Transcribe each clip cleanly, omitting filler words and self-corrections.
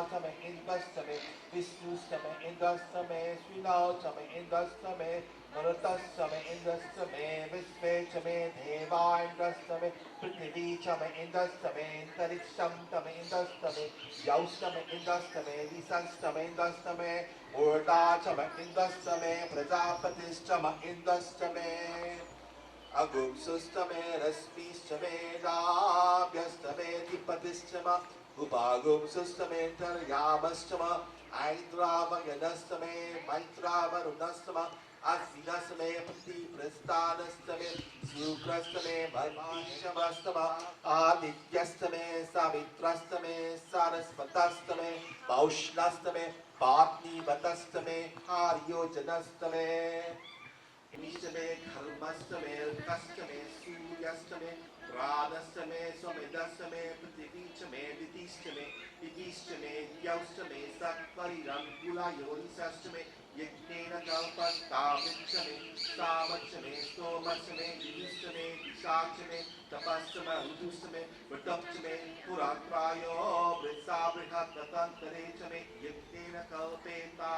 Tame Indastame, Vishnustame Indastame, Srinauchame Indastame, Maratasame Indastame, Visvechame Deva Indastame, Prithvichame Indastame, Antariksham Indastame, Yaustame Indastame, Visastame Indastame, Urdachame Indastame, Prajapatishchame Indastame, Agum Sustame, Rasmishchame, Dabhyastame, Dipatishchama, Upagum Sustame, Taryamaschama, Aidravayanastame, Maitravarunastama, Asinastame, Pati Prastanastame, Sukrastame, Mahishambastama, Adityastame, Savitrastame, Sarasvatastame, Vaushnastame, Patni Vatastame, Haryojanastame. Nishame, Karmastame, Kastame, Suryastame, Radastame, Somedastame, Prativichame, Vidistame, Vidistame, Yaustame, Satvariram, Gulayonisastame, Yagnena Kalpastavichame, Samachame, Stomachame, Vidistame, Dishachame, Tapastame, Udustame, Pratapchame, Puratrayo, Brisabrihatnatantarechame, Yagnena Kalpeta.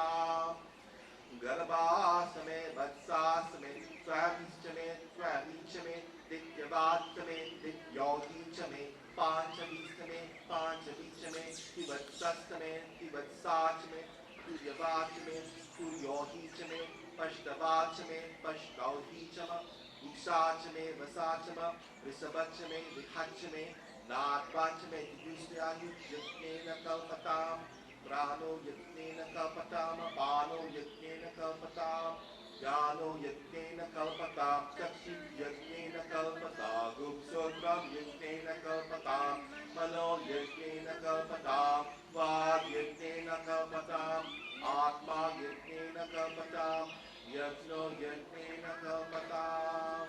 Garbhasame, Vatsasame, Swavichame, Swavichame, Dityavachame, Dityogichame, Panchavichame, Panchavichame, Tivatsastame, Tivatsachame, Turyavachame, Turyohichame, Pashtavachame, Pashtauhichama, Ukshachame, Vasachama, Risabachame, Vihachame, Natvachame, Yudhishthyayu, Yajnena Kalpatam, Prano Yajnena Kalpatam, Pano Yajnena Kalpatam, Jano Yajnena Kalpatam, Chakshit Yajnena Kalpatam, Gupsotram Yajnena Kalpatam, Mano Yajnena Kalpatam, Vad Yajnena Kalpatam, Atma Yajnena Kalpatam, Yajno Yajnena Kalpatam.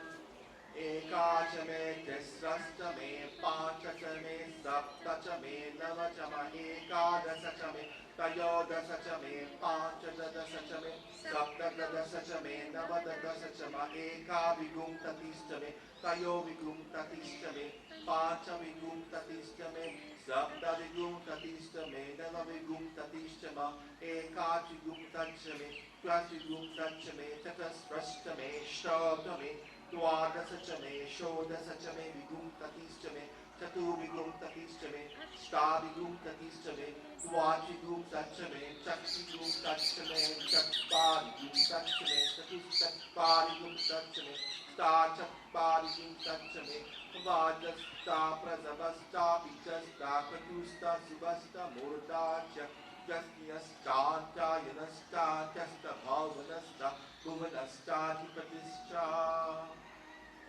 Ekachame, Tisrastame, Panchachame, Saptachame, Navachama, Ekadasachame, Tayodasachame, Panchadasachame, Saptadasachame, Navadasachama, Ekavigum Tatistame, Tayovigum Tatistame, Panchavigum Tatistame, Saptavigum Tatistame, Navavigum Tatistama, Ekachigum Tachame, Twasvigum Tachame, Chatasprastame, Shtotame, Dwadasachame, Shodasachame, Vigum Tatistame, Chatu Vigum Tatistame, Sta Vigum Tatistame, Dwachigum Tachame, Chaksigum Tachame, Chakpa Vigum Tachame, Chatustakpa Vigum Tachame, Sta Chakpa Vigum Tachame, Vajasta Prasavasta Vichasta Pratusta Suvasta Murdacha, Jastyastanta Yanasta, Jasta Bhavanasta, Bhuvanasta Hipatischa.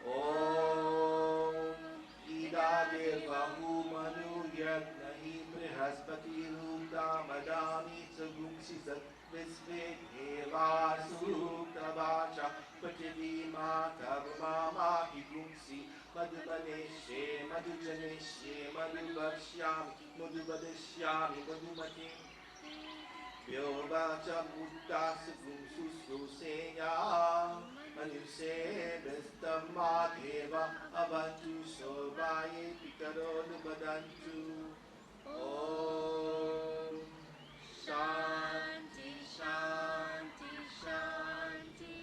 Om Ida Devahu Manu Yagnahi Brihaspati Rukta Madani Sagumsi Sat Visve Deva Sukta Vacha Pativi Mata Mama Higumsi Madhubaneshe Madhujaneshe Madhubhakshyami Madhubhadeshyami Madhumati Vyovacha Mutta Sagum Susruseya Manuse Bestama Deva Avantu Sovaye Pikaro Nubadantu. Om Shanti Shanti Shanti.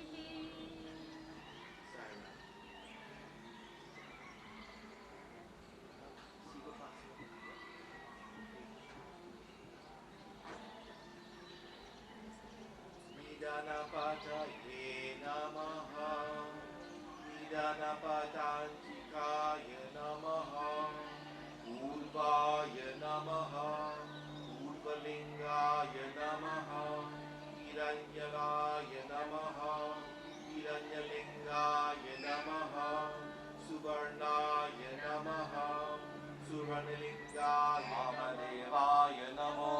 Nidanapataye Namaha, Nidanapatantikaya Namaha, Urvaya Namaha, Urvalingaya Namaha, Hiranyalaya Namaha, Hiranyalingaya Namaha, Suvarnaya Namaha, Suvarnalingaya Mamadevaya Namo,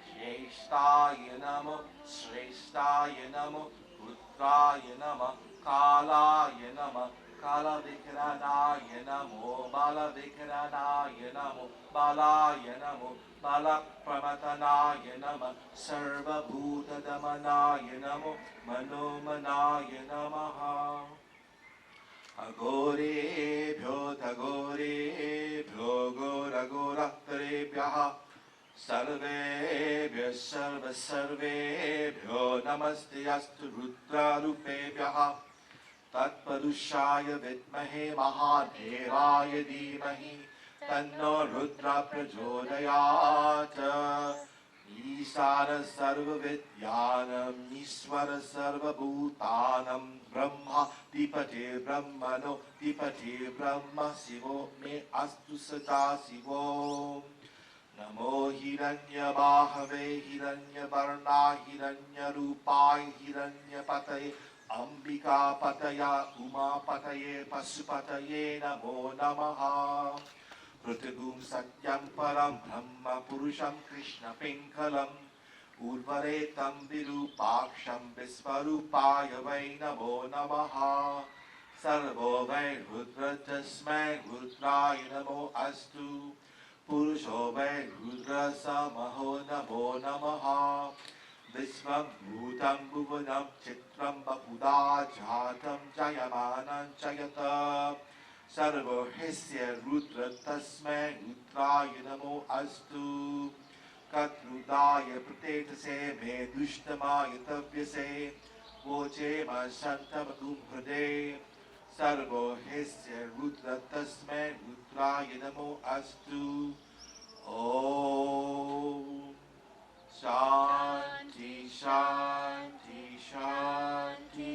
Shrestaya Namo, Shrestaya Namo, Putraya Namo, Kalaya Namo, Kalavikranaya Namo, Balavikranaya Namo, Balaya Namo, Balapramatanaya Namo, Sarvabhuta Damanaya Namo, Manomanaya Namaha. Agorebhyo Tagorebhyo Goragoratrebhyaha Sarvebhyo sarva sarvebhyo namaste astu rudra rupebhyaha Tatparushaya vidmahe mahadevaya dhimahi Tanno rudra prachodayat Isara sarva vidyanam Iswara sarva bhutanam Brahma dipate brahmano dipate brahma Sivo me astu sada sivo Namo hiranya bahave hiranya varna hiranya rupai hiranya pataye Ambika pataya uma pataye pasupataye namo namaha Prutigum satyam param brahma purusham krishna pinkalam Urvaretam virupaksham visvarupaya vai namo namaha Sarvo vai rudra tasmai rudraya namo astu Purusho vai rudra samaho namo namaha Vishvam bhutam bhuvanam chitram bapuda jatam jayamanam jayata Sarvo hisya rudra tasmai rudraya namo astu Katrudaya pratetase me dushtamaya tavyase Voche ma shantam kumhrade Sarvo hisya rudra tasmai rudraya namo astu Om Shanti Shanti Shanti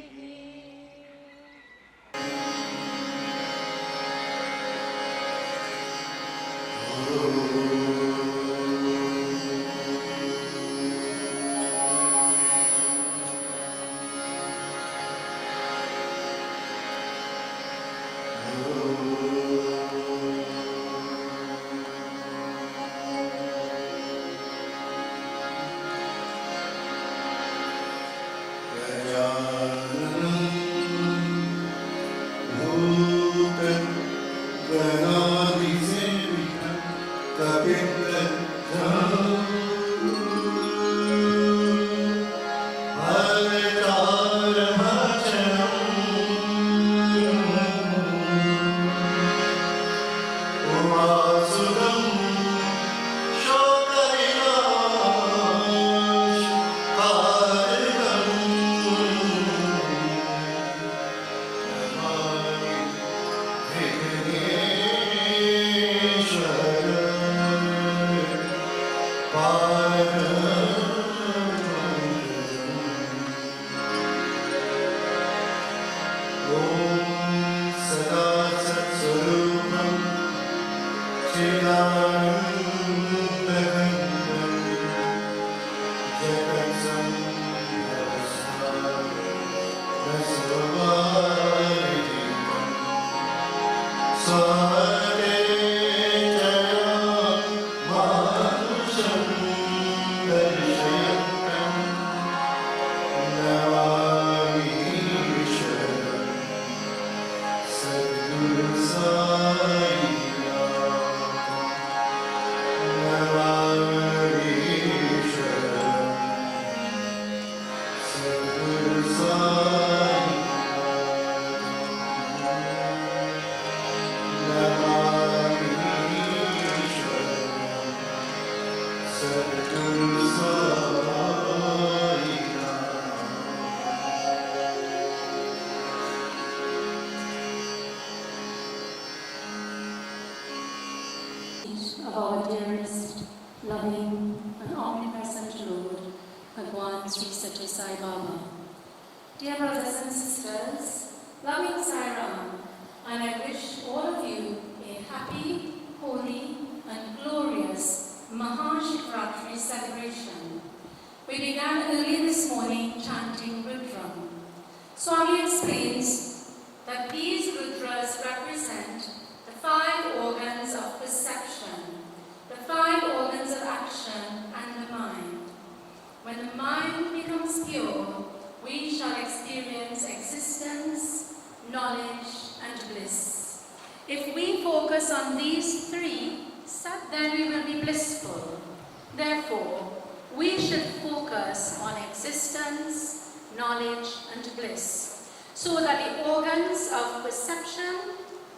of our dearest, loving, and omnipresent Lord, Bhagwan Sri Satya Sai Baba. Dear brothers and sisters, loving Sai Ram, and I wish all of you a happy, holy, and glorious MAHA SHIVRATRI celebration. We began early this morning chanting Rudram. Swami explains that these Rudras represent the 5 organs of perception, the 5 organs of action, and the mind. When the mind becomes pure, we shall experience existence, knowledge, and bliss. If we focus on these 3, then we will be blissful. Therefore, we should focus on existence, knowledge, and bliss, so that the organs of perception,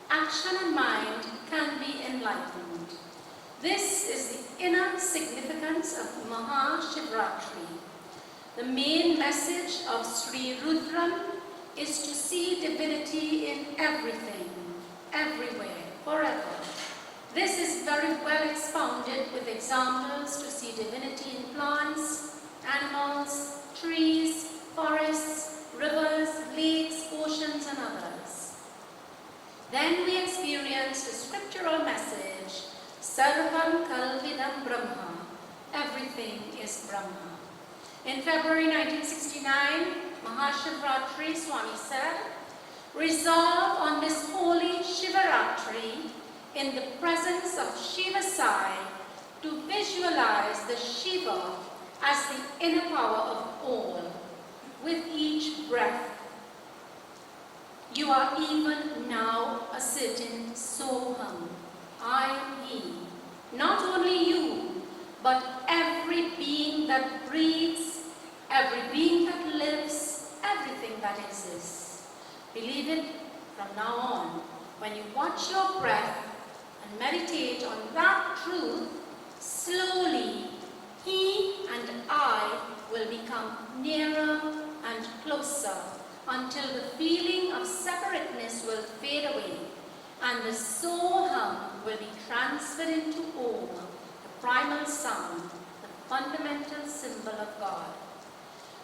action, and mind can be enlightened. This is the inner significance of MAHA SHIVRATRI. The main message of Sri Rudram is to see divinity in everything, everywhere, forever. This is very well expounded with examples to see divinity in plants, animals, trees, forests, rivers, lakes, oceans, and others. Then we experience the scriptural message, Sarvam Kalvidam Brahma, everything is Brahma. In February 1969, Mahashivratri, Swami said, resolve on this holy Shivratri in the presence of Shiva Sai to visualize the Shiva as the inner power of all with each breath. You are even now asserting Soham, I am He. Not only you, but every being that breathes, every being that lives, everything that exists. Believe it from now on. When you watch your breath and meditate on that truth, slowly He and I will become nearer and closer until the feeling of separateness will fade away and the Soham will be transferred into Om, the primal sound, the fundamental symbol of God.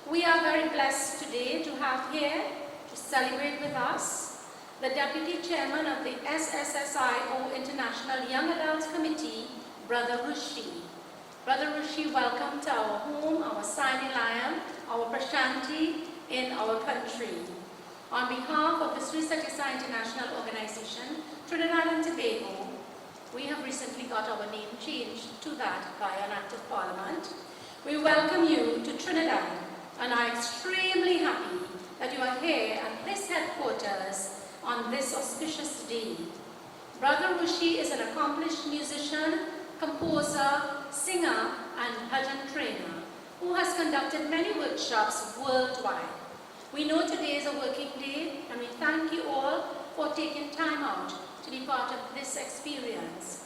We are very blessed today to have here to celebrate with us the Deputy Chairman of the SSSIO International Young Adults Committee, Brother Rushi. Brother Rushi, welcome to our home, our Prashanti Nilayam, our Prashanti in our country. On behalf of the Sri SATSANGH International Organization, Trinidad and Tobago, we have recently got our name changed to that by an Act of Parliament. We welcome you to Trinidad and are extremely happy that you are here at this headquarters on this auspicious day. Brother Rushi is an accomplished musician, composer, singer, and Bhajan trainer who has conducted many workshops worldwide. We know today is a working day and we thank you all for taking time out to be part of this experience.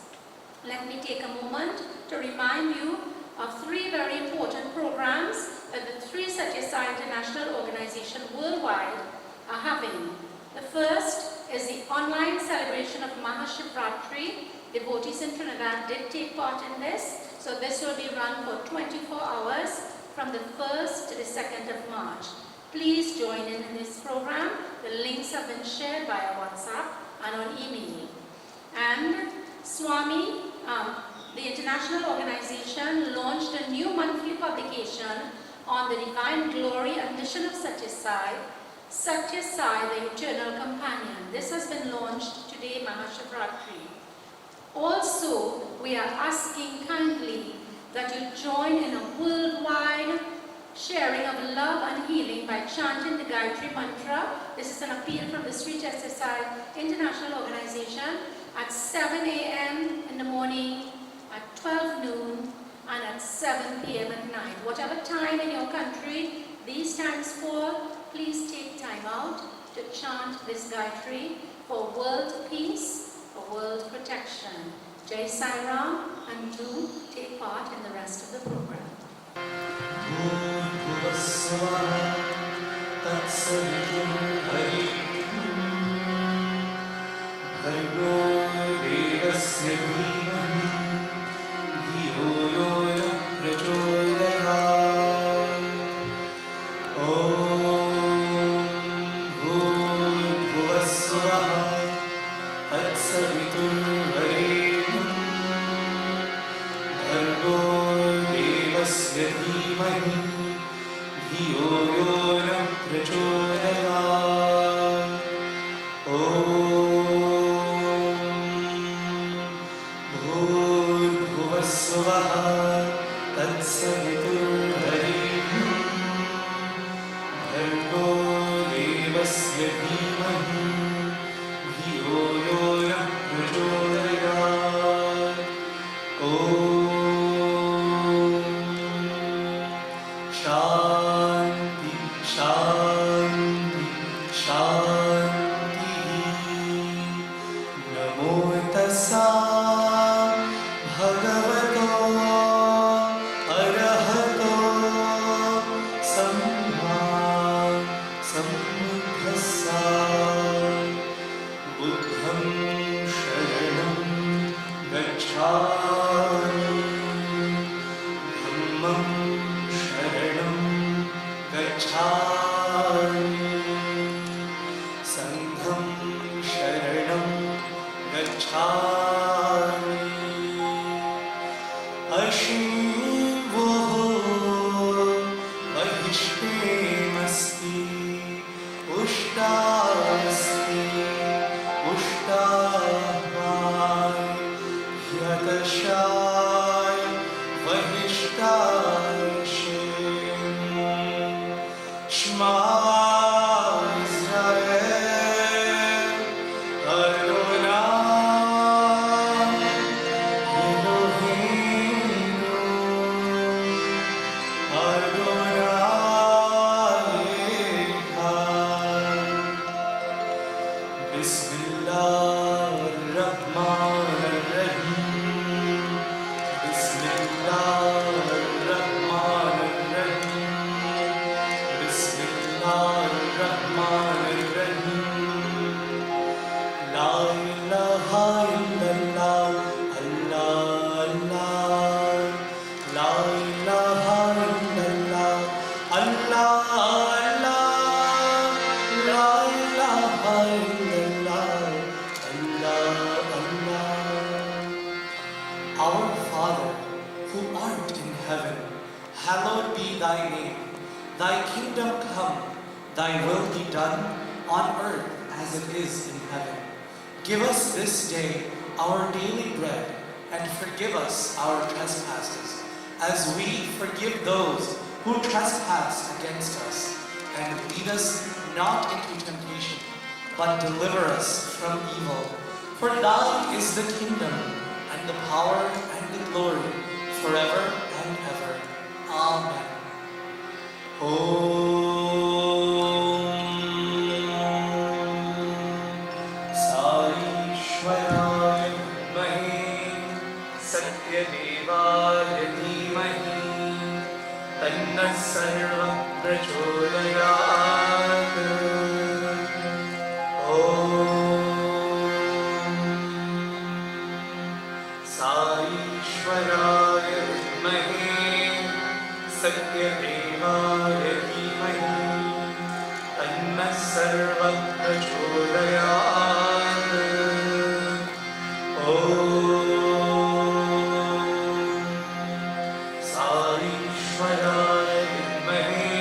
Let me take a moment to remind you of three very important programs that the three SSSIO International Organization worldwide are having. The first is the online celebration of Mahashivratri. Devotees in Trinidad did take part in this, so this will be run for 24 hours from the 1st to the 2nd of March. Please join in this program. The links have been shared via WhatsApp and on email. And Swami, the international organization, launched a new monthly publication on the divine glory and mission of Satyasai, Satyasai, the eternal companion. This has been launched today, Mahashivratri. Also, we are asking kindly that you join in a worldwide sharing of love and healing by chanting the Gayatri Mantra. This is an appeal from the Sri SSSIO International Organization at 7 a.m. in the morning, at 12 noon, and at 7 p.m. at night. Whatever time in your country these times fall, please take time out to chant this Gayatri for world peace, for world protection. Jai Sai Ram, and do take part in the rest of the program. Namo tassa bhagavate Dhammam Sharanam Gacchami Sangham Sharanam Gacchami Ashimvo Vahishtemasti Ushtasti Ushtahai Yatashai Vahishtaishim Shema Israel Adonai Eloheinu Adonai Echad Bismillahir-Rahmanir-Rahim Bismillahir-Rahmanir-Rahim Bismillahir-Rahmanir-Rahim La ilaha illallah Allah Allah La ilaha illallah Allah Allah La ilaha illallah Allah Allah Our Father, who art in heaven, hallowed be thy name. Thy kingdom come, thy will be done on earth as it is in heaven. Give us this day our daily bread, and forgive us our trespasses, as we forgive those who trespass against us. And lead us not into temptation, but deliver us from evil. For thine is the kingdom, and the power, and the glory, forever and ever. Amen. Saishwaraya Vimahi Satyadevaya Dhimahi Tanna Sarva Prachodayat. Saishwaraya Vimahi Satyadevaya Dhimahi Tanna Sarva Prachodayat. Saishwaraya Vimahi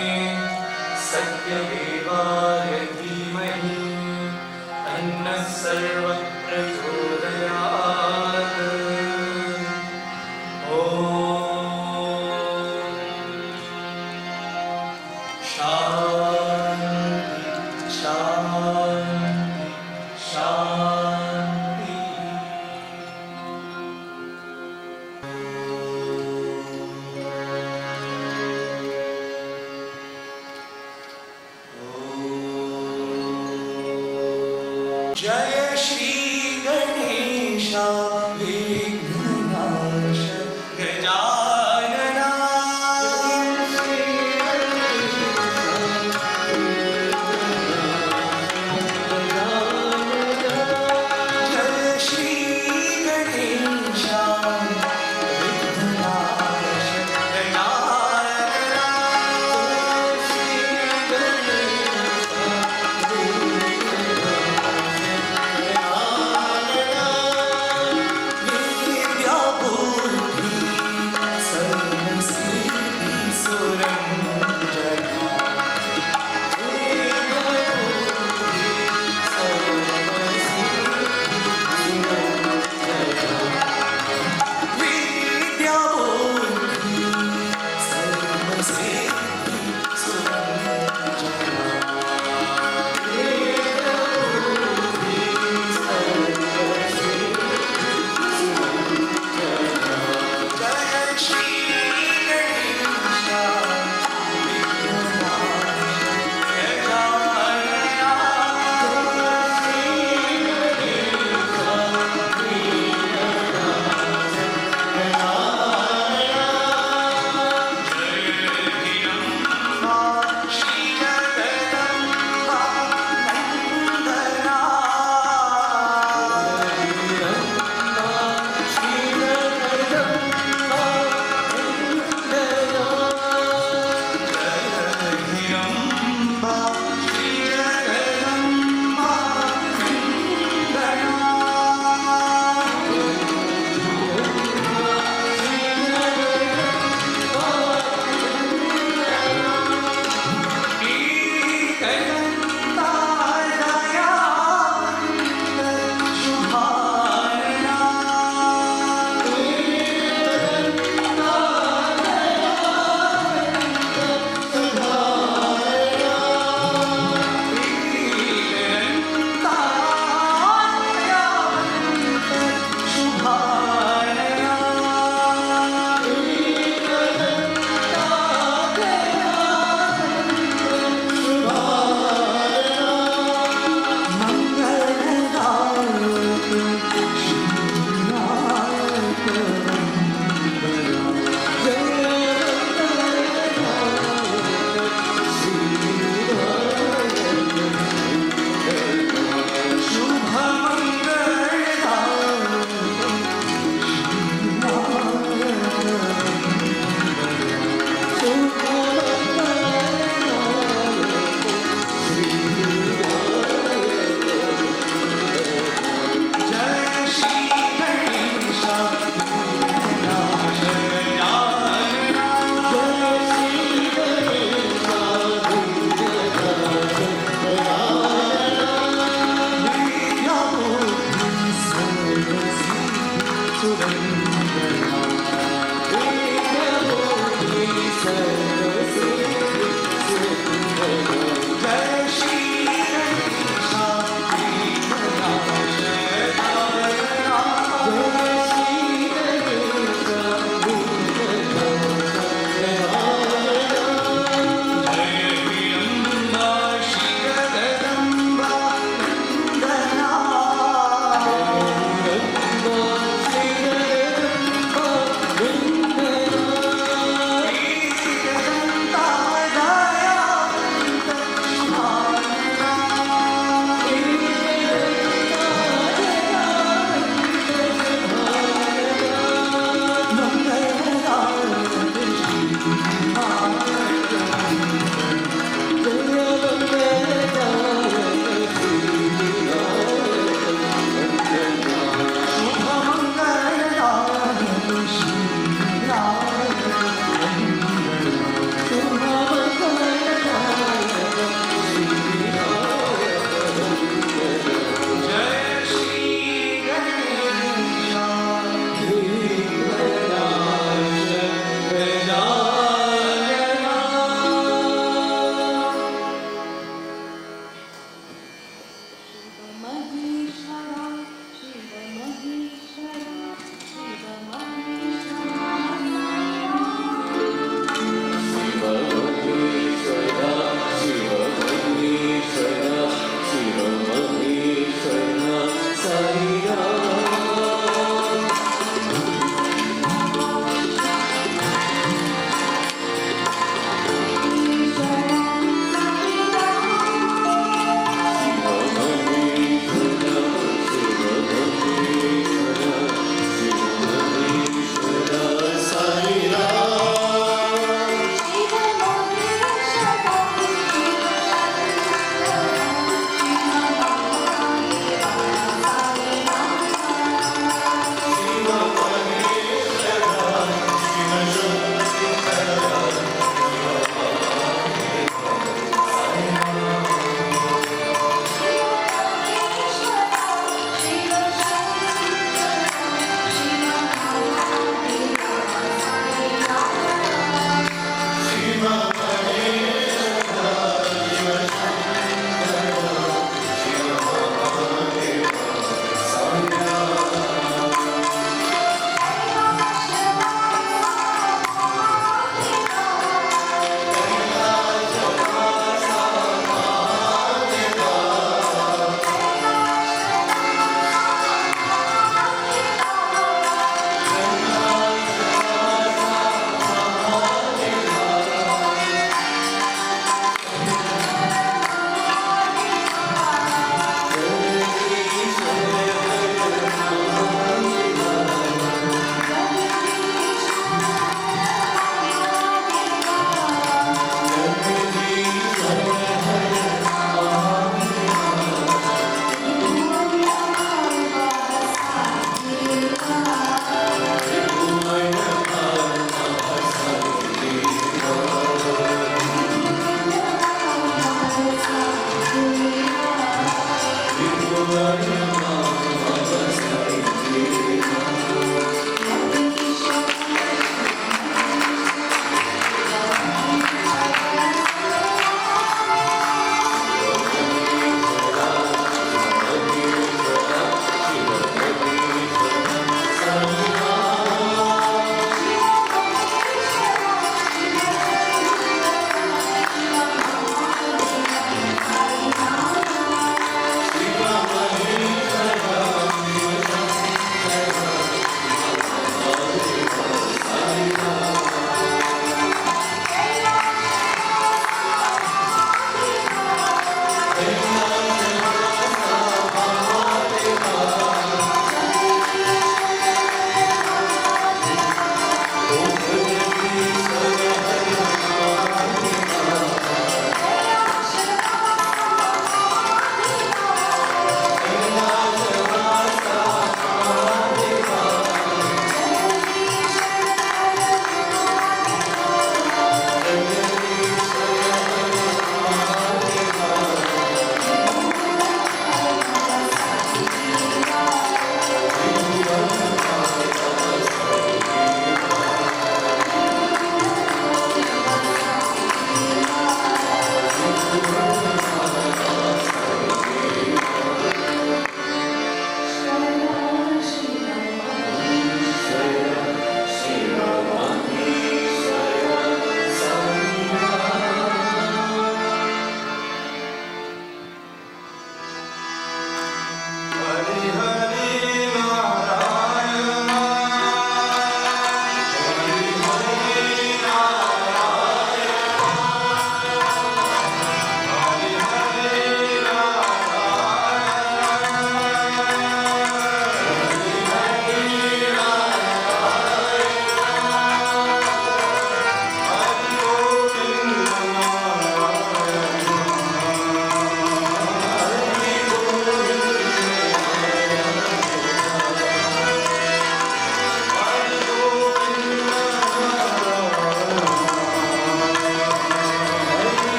Satyadevaya Dhimahi Tanna Sarva Prachodayat. Shanti, Shanti, Shanti. Jaya Shri Ganesha Vignanasha Gajanana. Jaya Shri Ganesha Vignanasha Gajanana. Shri Ganesha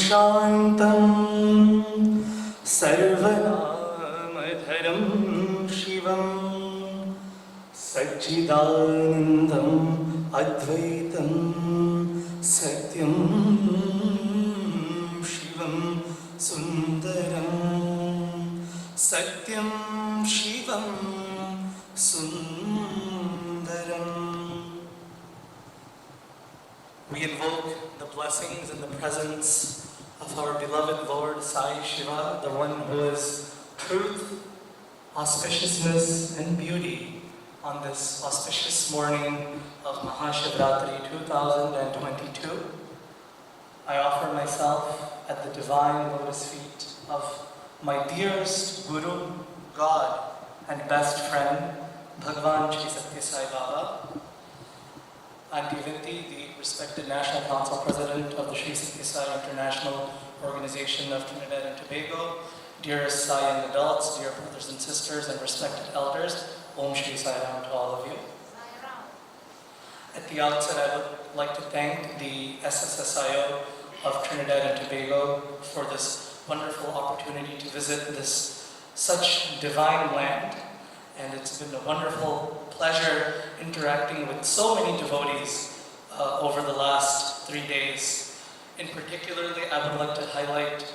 शान्तं सर्वनामधरं शिवं सच्चिदानन्दम् अद्वैतं सत्यं शिवं सुन्दरं सत्यं शिवं सुन्दरम्. We invoke the blessings and the presence of our beloved Lord Sai Shiva, the one who is truth, auspiciousness, and beauty on this auspicious morning of MAHA SHIVRATRI 2022. I offer myself at the divine lotus feet of my dearest Guru, God, and best friend, Bhagwan Shri Satya Sai Baba, Auntie Vinti, the respected National Council President of the Sri Satya Sai International Organization of Trinidad and Tobago, dearest Sai young adults, dear brothers and sisters, and respected elders, Om Shri Sai Ram to all of you. At the outset, I would like to thank the SSSIO of Trinidad and Tobago for this wonderful opportunity to visit this such divine land. And it's been a wonderful pleasure interacting with so many devotees over the last 3 days. In particularly, I would like to highlight,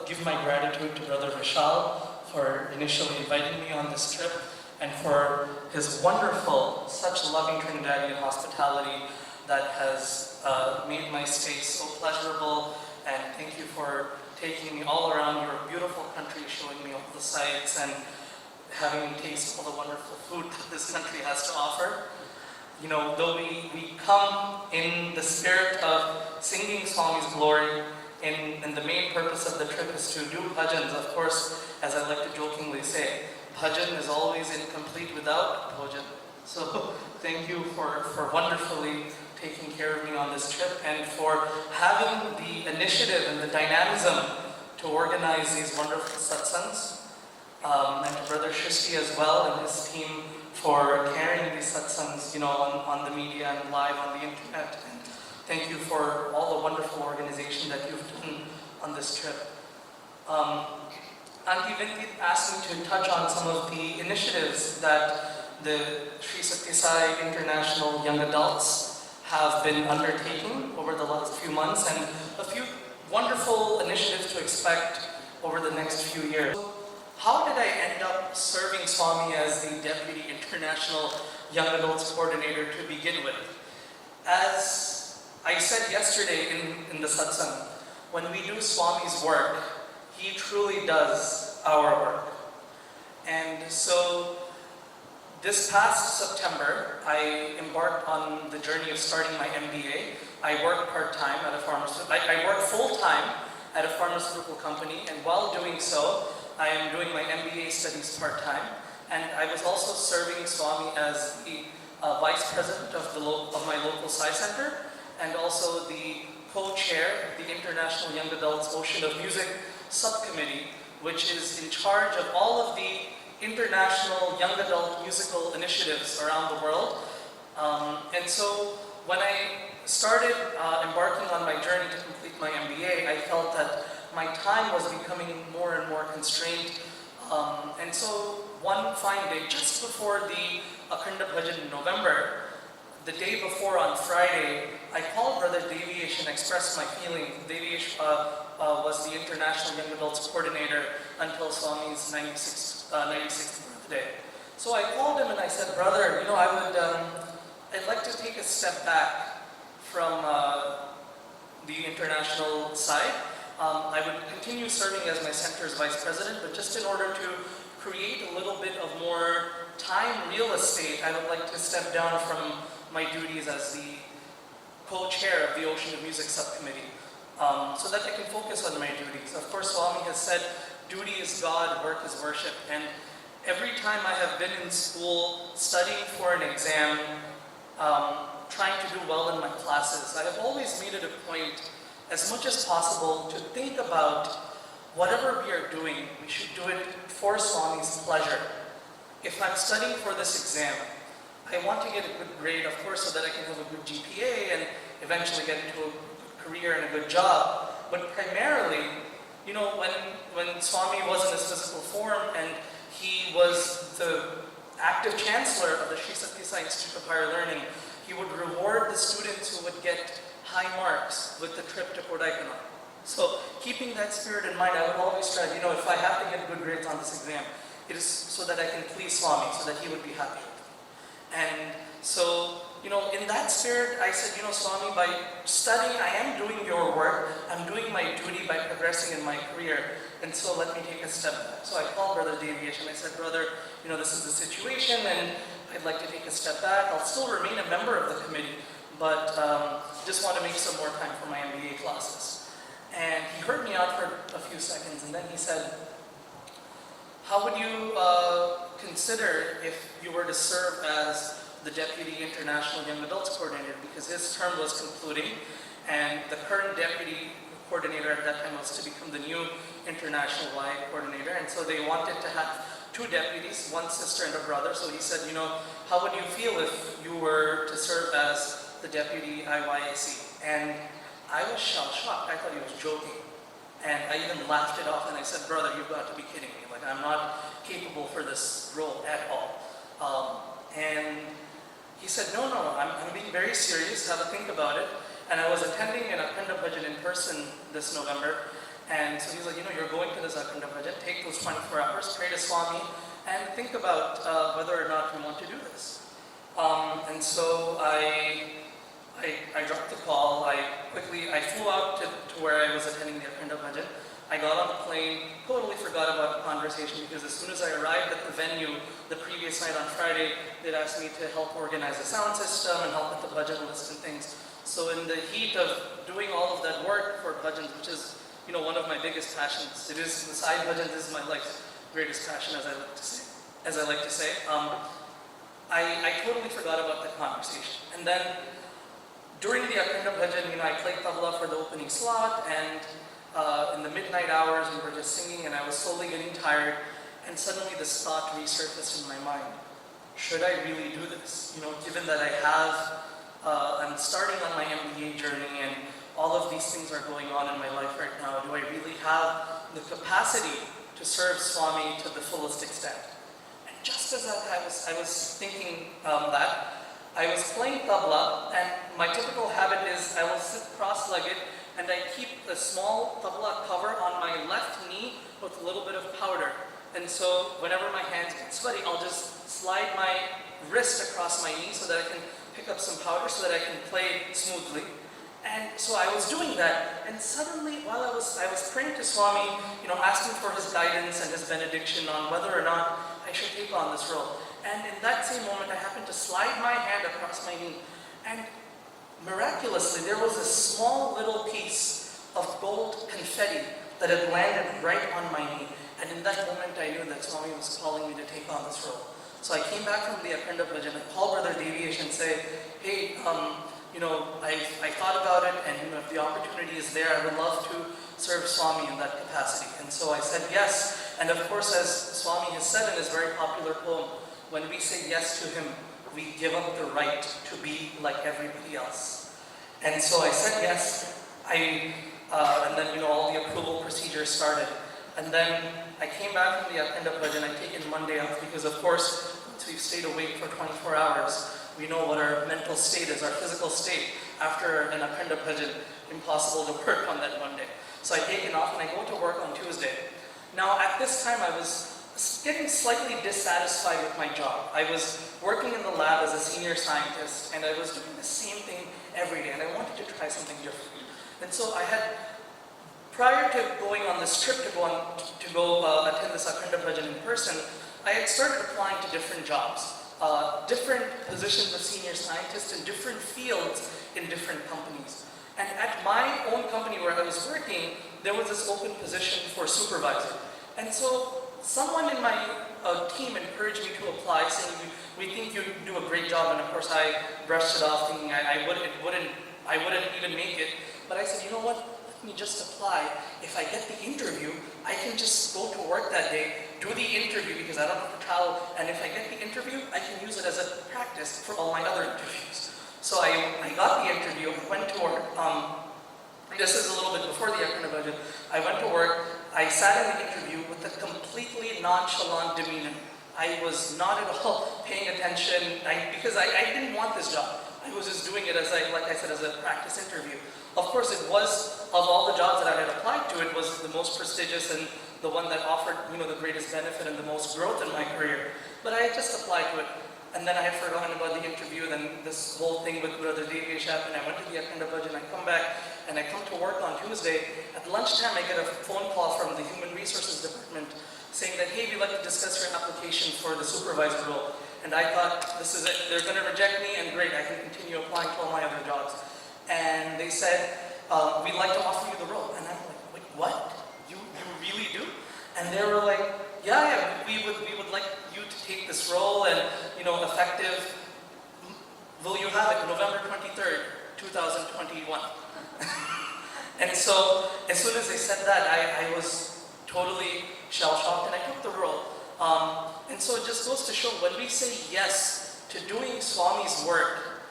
give my gratitude to Brother Vishal for initially inviting me on this trip and for his wonderful, such loving Trinidadian hospitality that has made my stay so pleasurable. And thank you for taking me all around your beautiful country, showing me all the sights and having me taste all the wonderful food that this country has to offer. You know, though we come in the spirit of singing Swami's glory, and the main purpose of the trip is to do bhajans. Of course, as I like to jokingly say, bhajan is always incomplete without bhojan. So thank you for wonderfully taking care of me on this trip and for having the initiative and the dynamism to organize these wonderful satsangs. And to Brother Shristi as well and his team for carrying these satsangs, you know, on the media and live on the internet. And thank you for all the wonderful organization that you've done on this trip. Auntie Vinti asked me to touch on some of the initiatives that the Sri Satya Sai International Young Adults have been undertaking over the last few months and a few wonderful initiatives to expect over the next few years. How did I end up serving Swami as the Deputy International Young Adults Coordinator to begin with? As I said yesterday in the satsang, when we do Swami's work, he truly does our work. And so this past September, I embarked on the journey of starting my MBA. I work part-time at a pharmaceutical, I work full-time at a pharmaceutical company, and while doing so, I am doing my MBA studies part-time, and I was also serving Swami as the Vice President of my local Sai Center, and also the co-chair of the International Young Adults Ocean of Music Subcommittee, which is in charge of all of the international young adult musical initiatives around the world. And so when I started embarking on my journey to complete my MBA, I felt that my time was becoming more and more constrained. And so one fine day, just before the Akhanda Bhajan in November, the day before on Friday, I called Brother Devesh and expressed my feeling. Devesh was the International Young Adults Coordinator until Swami's 96th birthday. So I called him and I said, Brother, you know, I'd like to take a step back from the international side. I would continue serving as my center's vice president, but just in order to create a little bit of more time real estate, I would like to step down from my duties as the co-chair of the Ocean of Music Subcommittee, so that I can focus on my duties. Of course, Swami has said, duty is God, work is worship, and every time I have been in school, studying for an exam, trying to do well in my classes, I have always made it a point, as much as possible, to think about whatever we are doing, we should do it for Swami's pleasure. If I'm studying for this exam, I want to get a good grade, of course, so that I can have a good GPA and eventually get into a good career and a good job. But primarily, when Swami was in his physical form and he was the active chancellor of the Sri SATSANGH Institute of Higher Learning, he would reward the students who would get high marks with the trip to Kodaikanal. So keeping that spirit in mind, I would always try, if I have to get good grades on this exam, it is so that I can please Swami, so that he would be happy with me. And so, in that spirit, I said, Swami, by studying, I am doing your work, I'm doing my duty by progressing in my career, and so let me take a step back. So I called Brother Devish and I said, brother, this is the situation, and I'd like to take a step back. I'll still remain a member of the committee, but just want to make some more time for my MBA classes. And he heard me out for a few seconds, and then he said, how would you consider if you were to serve as the Deputy International Young Adults Coordinator, because his term was concluding, and the current Deputy Coordinator at that time was to become the new International-wide Coordinator, and so they wanted to have two deputies, one sister and a brother. So he said, how would you feel if you were to serve as the Deputy IYAC? And I was shocked. I thought he was joking. And I even laughed it off and I said, brother, you've got to be kidding me. Like, I'm not capable for this role at all. And he said, no, I'm being very serious, have a think about it. And I was attending an Akhanda Bhajan in person this November. And so he's like, you're going to this Akhanda Bhajan, take those 24 hours, pray to Swami, and think about whether or not you want to do this. And so I dropped the call. I flew out to where I was attending the Akhanda Bhajan. I got on the plane, totally forgot about the conversation, because as soon as I arrived at the venue the previous night on Friday, they'd asked me to help organize the sound system and help with the bhajan list and things. So in the heat of doing all of that work for bhajans, which is one of my biggest passions, it is the side bhajan, this is my life's greatest passion, as I like to say. I totally forgot about that conversation. And then during the Akhanda Bhajan, I played Tabla for the opening slot, and in the midnight hours we were just singing, and I was slowly getting tired, and suddenly this thought resurfaced in my mind. Should I really do this? Given that I'm starting on my MBA journey, and all of these things are going on in my life right now, do I really have the capacity to serve Swami to the fullest extent? And just as I was thinking that, I was playing tabla, and my typical habit is I will sit cross-legged and I keep a small tabla cover on my left knee with a little bit of powder. And so whenever my hands get sweaty, I'll just slide my wrist across my knee so that I can pick up some powder so that I can play smoothly. And so I was doing that, and suddenly while I was praying to Swami, asking for his guidance and his benediction on whether or not I should take on this role. And in that same moment, I happened to slide my hand across my knee, and miraculously, there was a small little piece of gold confetti that had landed right on my knee. And in that moment, I knew that Swami was calling me to take on this role. So I came back from the Akhanda Bhajan, I called Brother Devish and say, hey, I thought about it, and if the opportunity is there, I would love to serve Swami in that capacity. And so I said yes. And of course, as Swami has said in his very popular poem, when we say yes to him, we give up the right to be like everybody else. And so I said yes. And then all the approval procedures started. And then I came back from the Akhanda Bhajan. I'd taken Monday off because, of course, once we've stayed awake for 24 hours, we know what our mental state is, our physical state. After an Akhanda Bhajan, impossible to work on that Monday. So I'd taken off and I go to work on Tuesday. Now at this time I was getting slightly dissatisfied with my job. I was working in the lab as a senior scientist, and I was doing the same thing every day, and I wanted to try something different. And so I had, prior to going on this trip to go attend this Akhanda Bhajan in person, I had started applying to different jobs, different positions of senior scientists in different fields in different companies. And at my own company where I was working, there was this open position for supervisor. And so someone in my team encouraged me to apply, saying, we think you do a great job, and of course I brushed it off thinking I wouldn't even make it. But I said, you know what, let me just apply. If I get the interview, I can just go to work that day, do the interview because I don't have to travel, and if I get the interview, I can use it as a practice for all my other interviews. So I got the interview, went to work, This is a little bit before the Akhanda Bhajan. I went to work, I sat in the interview with a completely nonchalant demeanor. I was not at all paying attention because I didn't want this job. I was just doing it as like I said, as a practice interview. Of course, it was, of all the jobs that I had applied to, it was the most prestigious and the one that offered, the greatest benefit and the most growth in my career. But I just applied to it. And then I had forgotten about the interview, then this whole thing with Brother Devesh happened. I went to the Akhanda Bhajan, I come back, and I come to work on Tuesday. At lunchtime, I get a phone call from the Human Resources Department saying that, hey, we'd like to discuss your application for the supervisor role. And I thought, this is it, they're going to reject me, and great, I can continue applying to all my other jobs. And they said, we'd like to offer you the role. And I'm like, wait, what? You really do? And they were like, yeah, we would like you to take this role, and effective, will you have it November 23rd, 2021? And so, as soon as they said that, I was totally shell-shocked, and I took the role. And so it just goes to show, when we say yes to doing Swami's work,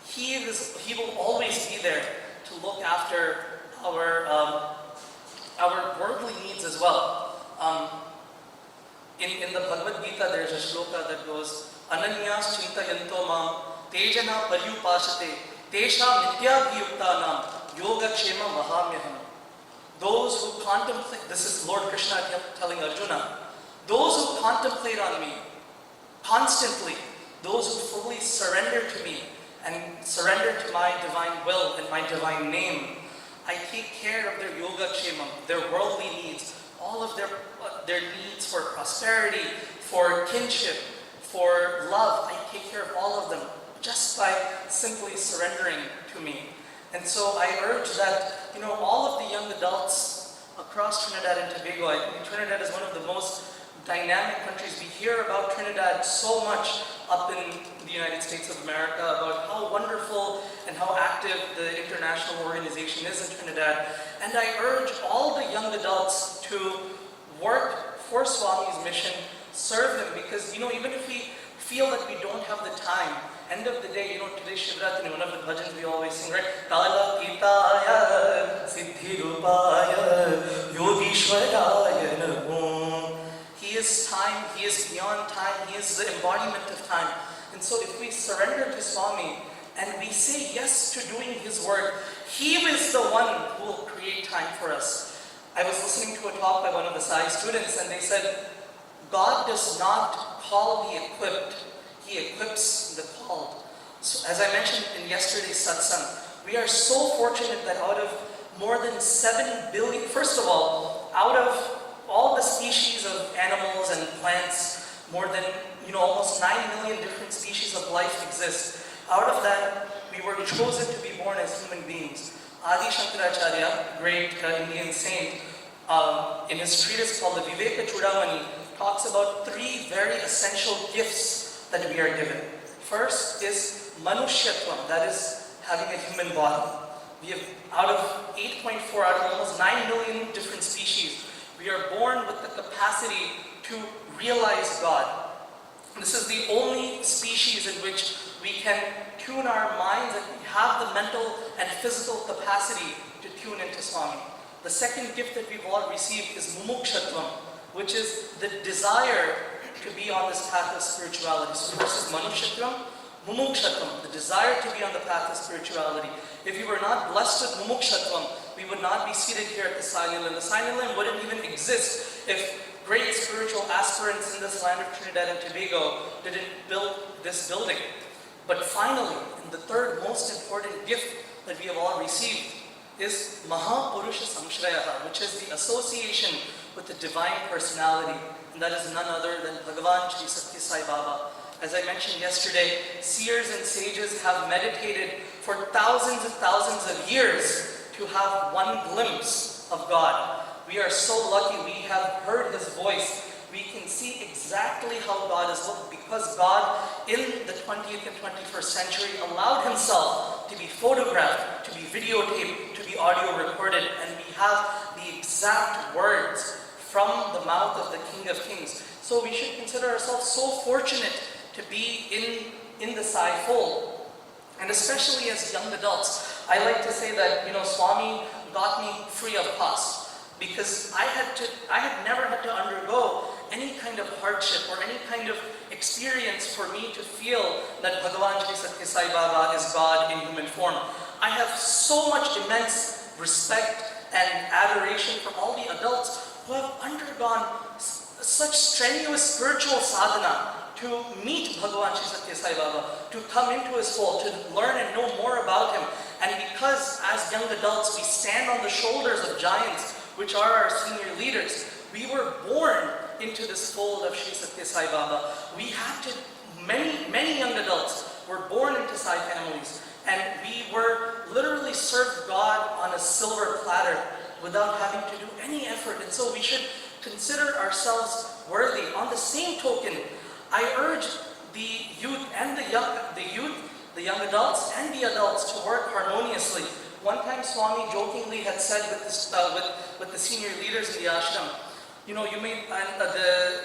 he will always be there to look after our worldly needs as well. In the Bhagavad Gita, there's a shloka that goes, Ananyas chintayanto mam tejana paryupashate tesha nityabhiyuktanam yogakshema mahamyaham. Those who contemplate, this is Lord Krishna telling Arjuna, those who contemplate on me constantly, those who fully surrender to me and surrender to my divine will and my divine name, I take care of their yogakshemam, their worldly needs, all of their needs for prosperity, for kinship, for love. I take care of all of them just by simply surrendering to me. And so I urge that, all of the young adults across Trinidad and Tobago, I think Trinidad is one of the most dynamic countries. We hear about Trinidad so much up in the United States of America, about how wonderful and how active the international organization is in Trinidad. And I urge all the young adults to work for Swami's mission, serve him, because even if we feel that we don't have the time, end of the day, today SHIVRATRI, one of the bhajans we always sing, right? Kala Pitaya Siddhi Rupaya Yogishwaraya Namo. He is time, he is beyond time, he is the embodiment of time. And so if we surrender to Swami and we say yes to doing his work, he is the one who will create time for us. I was listening to a talk by one of the SAI students, and they said, God does not call the equipped, he equips the called. So as I mentioned in yesterday's satsang, we are so fortunate that out of more than 7 billion, first of all, out of all the species of animals and plants, more than almost 9 million different species of life exist. Out of that, we were chosen to be born as human beings. Adi Shankaracharya, great Indian saint, in his treatise called the Viveka Chudamani, talks about 3 very essential gifts that we are given. First is Manushyatvam, that is having a human body. We have, out of 8.4, out of almost 9 million different species, we are born with the capacity to realize God. This is the only species in which we can tune our minds, and we have the mental and physical capacity to tune into Swami. The second gift that we've all received is Mumukshatvam, which is the desire to be on this path of spirituality. So first is Manushyatvam, Mumukshatvam, the desire to be on the path of spirituality. If we were not blessed with Mumukshatvam, we would not be seated here at the Sai Nilayam. The Sai Nilayam wouldn't even exist if great spiritual aspirants in this land of Trinidad and Tobago didn't build this building. But finally, and the third most important gift that we have all received is Maha Purusha Samshrayaha, which is the association with the divine personality, and that is none other than Bhagavan Shri Satya Sai Baba. As I mentioned yesterday, seers and sages have meditated for thousands and thousands of years to have one glimpse of God. We are so lucky we have heard his voice. We can see exactly how God is looked, because God in the 20th and 21st century allowed himself to be photographed, to be videotaped, to be audio recorded, and we have the exact words from the mouth of the King of Kings. So we should consider ourselves so fortunate to be in the Sai fold. And especially as young adults, I like to say that, Swami got me free of cost, because I had never had to undergo any kind of hardship or any kind of experience for me to feel that Bhagavan Shri Satya Sai Baba is God in human form. I have so much immense respect and adoration for all the adults who have undergone such strenuous spiritual sadhana to meet Bhagavan Shri Satya Sai Baba, to come into his fold, to learn and know more about him. And because as young adults we stand on the shoulders of giants, which are our senior leaders, we were born into this fold of Shri Satya Sai Baba. We had to, many young adults were born into Sai families, and we were literally served God on a silver platter without having to do any effort. And so we should consider ourselves worthy. On the same token, I urge the youth and the young adults and the adults to work harmoniously. One time Swami jokingly had said with the senior leaders in the ashram,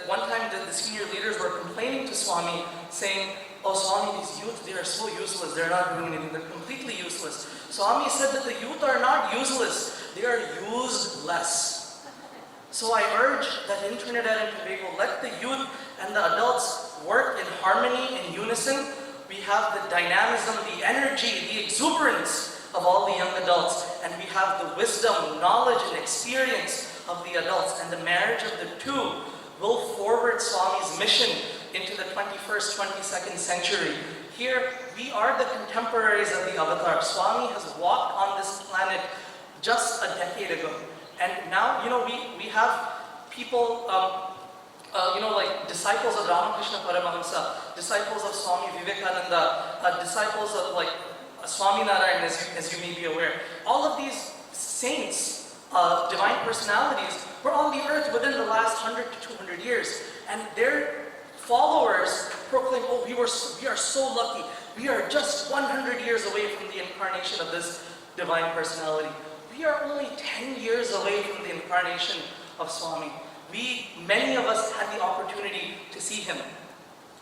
one time the senior leaders were complaining to Swami, saying, "Oh Swami, these youth, they are so useless, they're not doing anything, they're completely useless." Swami said that the youth are not useless, they are useless. So I urge that in Trinidad and Tobago, let the youth and the adults work in harmony, in unison. We have the dynamism, the energy, the exuberance of all the young adults, and we have the wisdom, knowledge, and experience of the adults, and the marriage of the two will forward Swami's mission into the 21st, 22nd century. Here, we are the contemporaries of the Avatar. Swami has walked on this planet just a decade ago. And now, we have people, like disciples of Ramakrishna Paramahamsa, disciples of Swami Vivekananda, disciples of Swami Narayan, as you may be aware. All of these saints, divine personalities, were on the earth within the last 100 to 200 years. And their followers proclaim, "Oh, we are so lucky. We are just 100 years away from the incarnation of this divine personality." We are only 10 years away from the incarnation of Swami. Many of us had the opportunity to see him.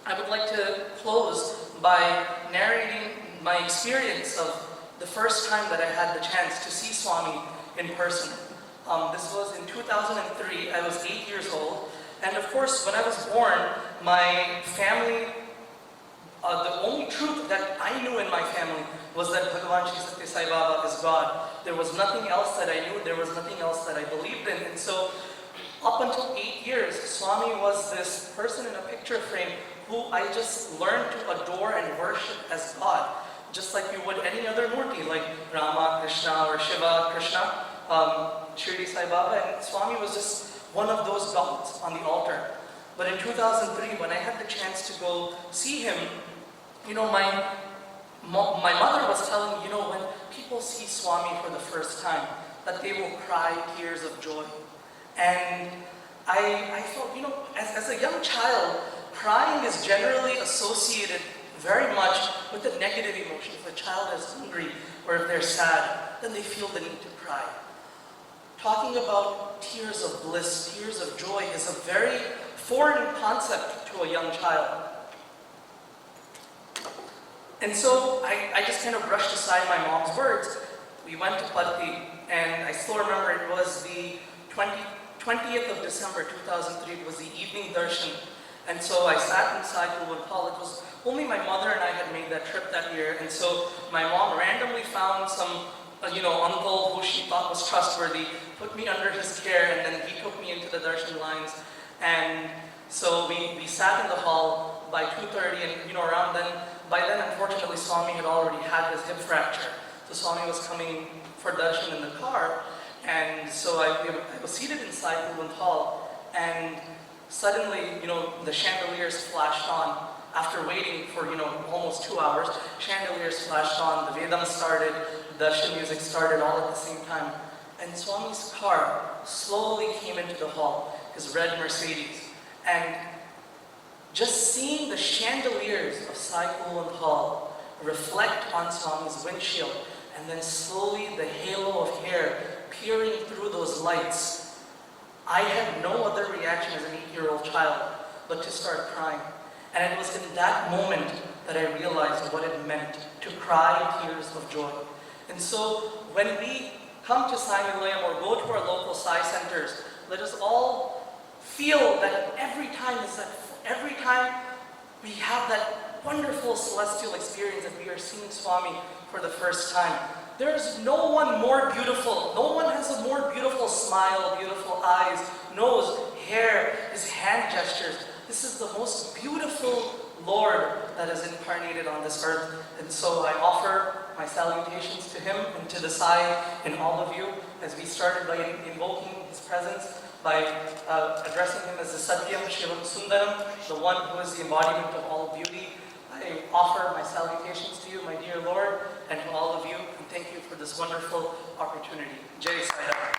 I would like to close by narrating my experience of the first time that I had the chance to see Swami in person. This was in 2003. I was 8 years old. And of course, when I was born, my family, the only truth that I knew in my family was that Bhagavan Shri Satya Sai Baba is God. There was nothing else that I knew. There was nothing else that I believed in. And so, up until 8 years, Swami was this person in a picture frame who I just learned to adore and worship as God, just like you would any other murti, like Rama, Krishna, or Shiva, Krishna, Shirdi Sai Baba, and Swami was just one of those gods on the altar. But in 2003, when I had the chance to go see him, my mother was telling me, when people see Swami for the first time, that they will cry tears of joy. And I thought, as a young child, crying is generally associated very much with the negative emotion. If a child is hungry or if they're sad, then they feel the need to cry. Talking about tears of bliss, tears of joy, is a very foreign concept to a young child. And so I just kind of brushed aside my mom's words. We went to Padti, and I still remember it was the 20th of December 2003. It was the evening darshan. And so I sat inside Kulwant Hall. It was only my mother and I had made that trip that year. And so my mom randomly found some uncle who she thought was trustworthy, put me under his care, and then he took me into the darshan lines. And so we sat in the hall by 2:30, and around then, by then unfortunately Swami had already had his hip fracture. So Swami was coming for darshan in the car, and so I was seated inside Kulwant Hall, and suddenly, the chandeliers flashed on. After waiting for, almost 2 hours, chandeliers flashed on, the Vedam started, darshan music started all at the same time. And Swami's car slowly came into the hall, his red Mercedes. And just seeing the chandeliers of Sai Kulwant Hall reflect on Swami's windshield, and then slowly the halo of hair peering through those lights, I had no other reaction as an 8-year-old child but to start crying. And it was in that moment that I realized what it meant to cry tears of joy. And so when we come to Sai Nilayam or go to our local Sai centers, let us all feel that every time we have that wonderful celestial experience that we are seeing Swami for the first time. There is no one more beautiful. No one has a more beautiful smile, beautiful eyes, nose, hair, his hand gestures. This is the most beautiful Lord that is incarnated on this earth. And so I offer my salutations to him and to the Sai and all of you as we started by invoking his presence, by addressing him as the Satyam Shivam Sundaram, the one who is the embodiment of all beauty. I offer my salutations to you, my dear Lord, and to all of you, and thank you for this wonderful opportunity. Jai Sai Ram.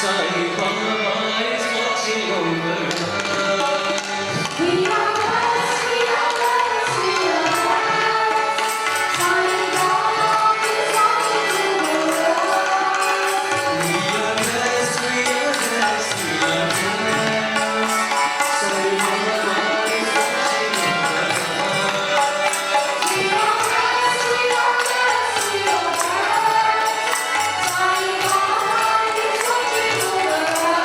Sai Baba is watching over us. We are blessed, we are blessed, we are blessed. Sai Baba is watching over us. We are blessed, we are blessed, we are blessed. Sai Baba is watching over us. We are blessed, we are blessed, we are blessed. Sai Baba is watching over us.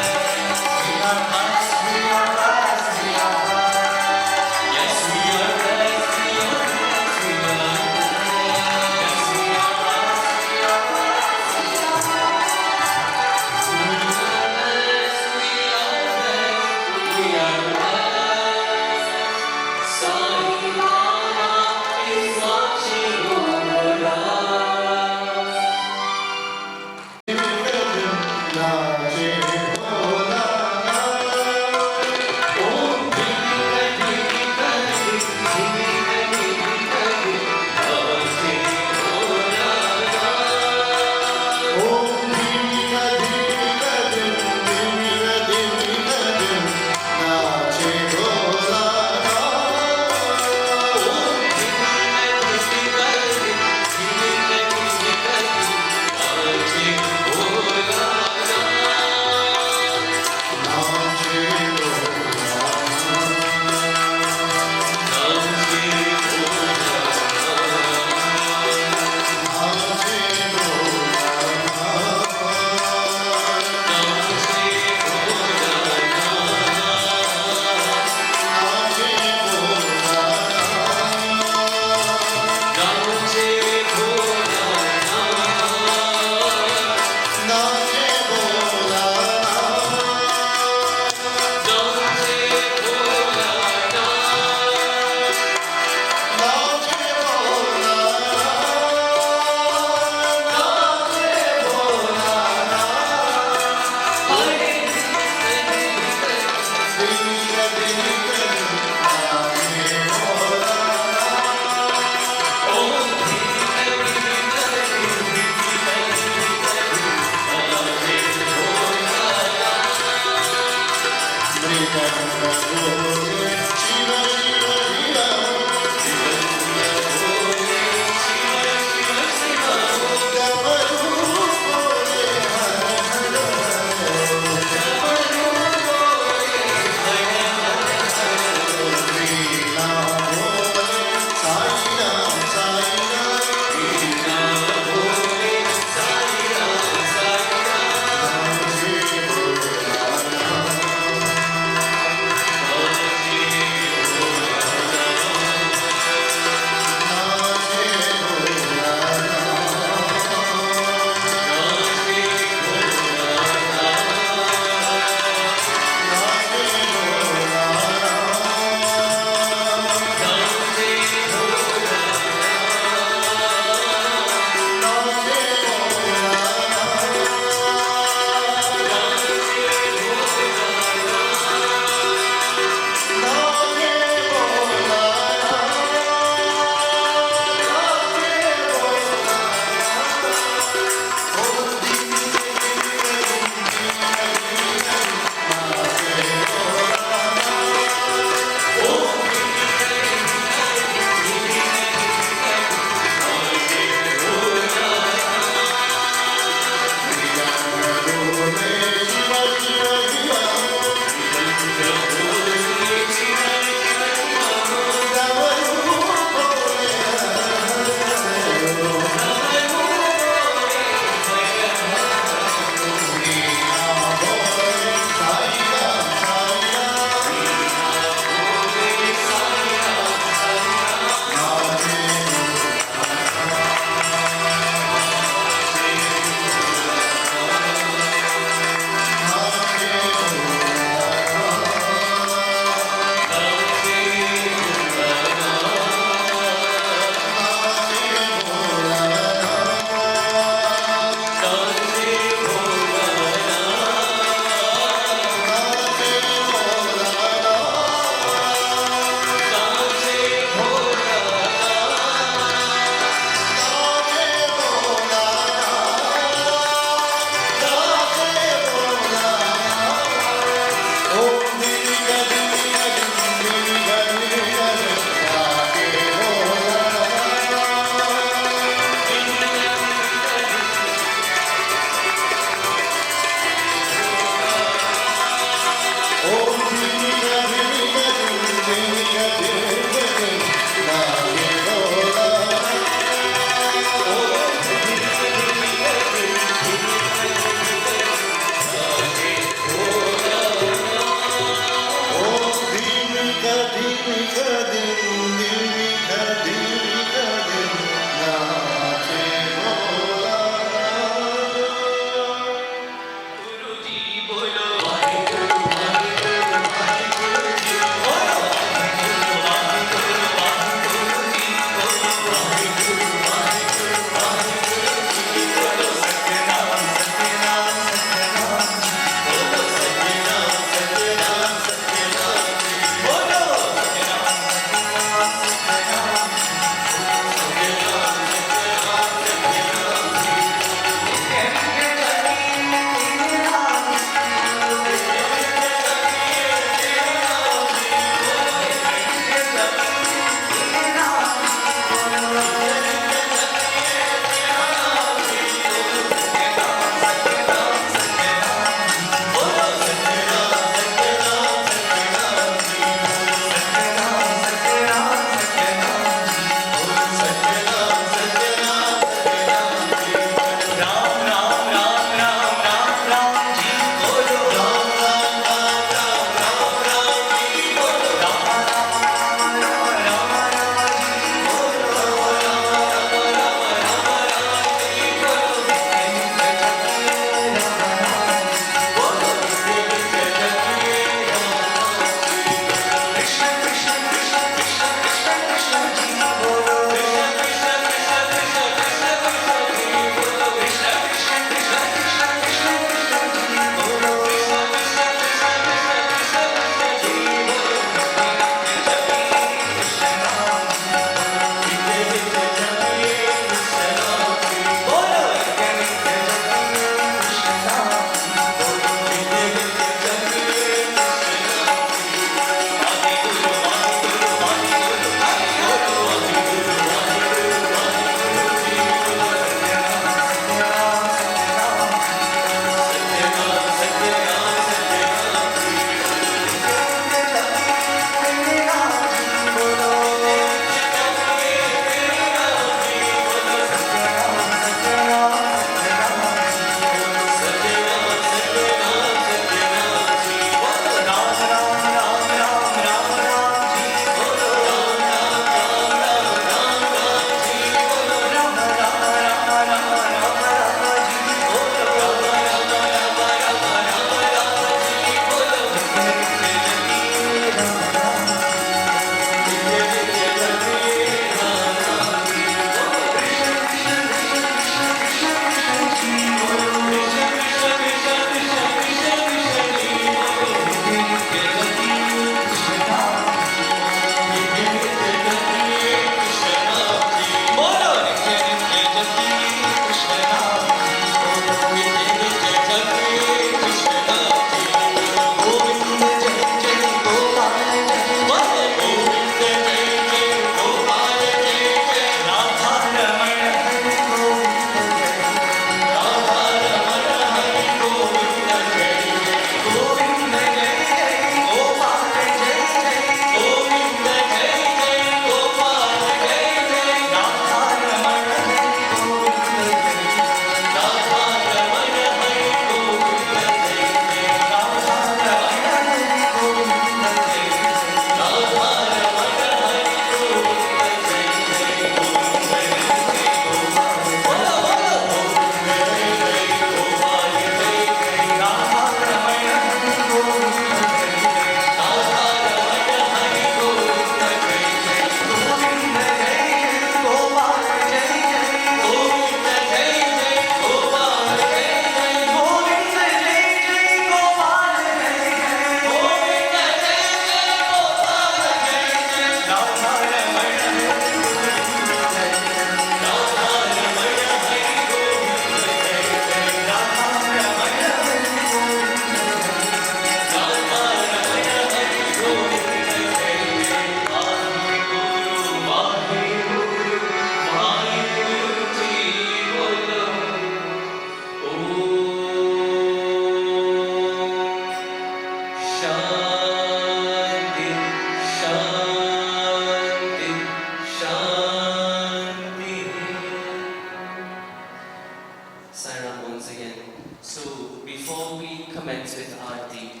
So before we commence with Aarti,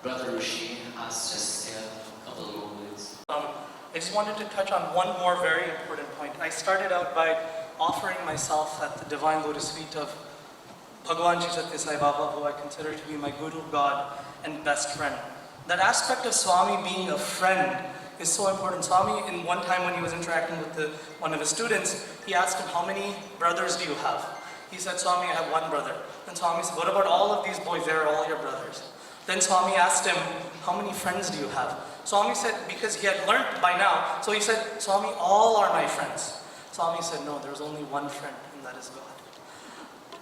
Brother Rushi asked us to say a couple of more words. I just wanted to touch on one more very important point. I started out by offering myself at the Divine Lotus Feet of Bhagwan Shri Satya Sai Baba, who I consider to be my Guru, God, and best friend. That aspect of Swami being a friend is so important. Swami, in one time when he was interacting with one of his students, he asked him, how many brothers do you have? He said, Swami, I have one brother. Then Swami said, what about all of these boys? They're all your brothers. Then Swami asked him, how many friends do you have? Swami said, because he had learnt by now, so he said, Swami, all are my friends. Swami said, no, there's only one friend, and that is God.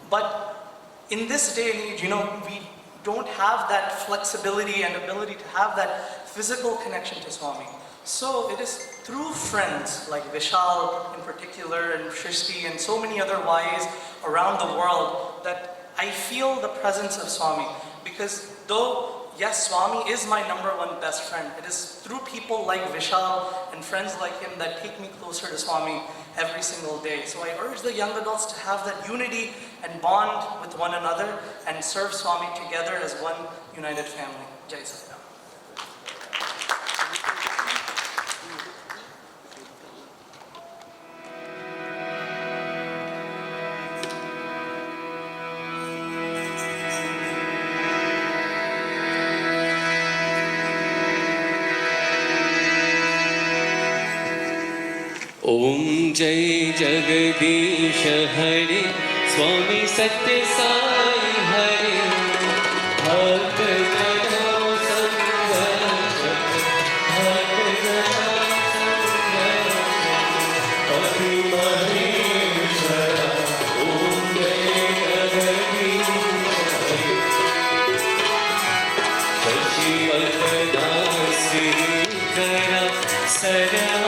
But in this day and age, we don't have that flexibility and ability to have that physical connection to Swami. So it is through friends like Vishal in particular and Shrishti and so many other YAs around the world that I feel the presence of Swami. Because though, yes, Swami is my #1 best friend, it is through people like Vishal and friends like him that take me closer to Swami every single day. So I urge the young adults to have that unity and bond with one another and serve Swami together as one united family. Jai Satya. Om Jai Jagadish Hare Swami Satya Sai Hare Bhakta Jana Samvarshak Bhakta Jana Samvarshak Bhakti Maheshwara Om Jai Jagadish Hare Shashi Valvada Srikara Sarva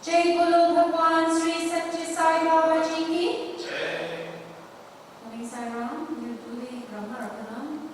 जय बोलो भगवान श्री सच्चे साई बाबा जी की। Loving Sai Ram, you do the Brahma Ratanam.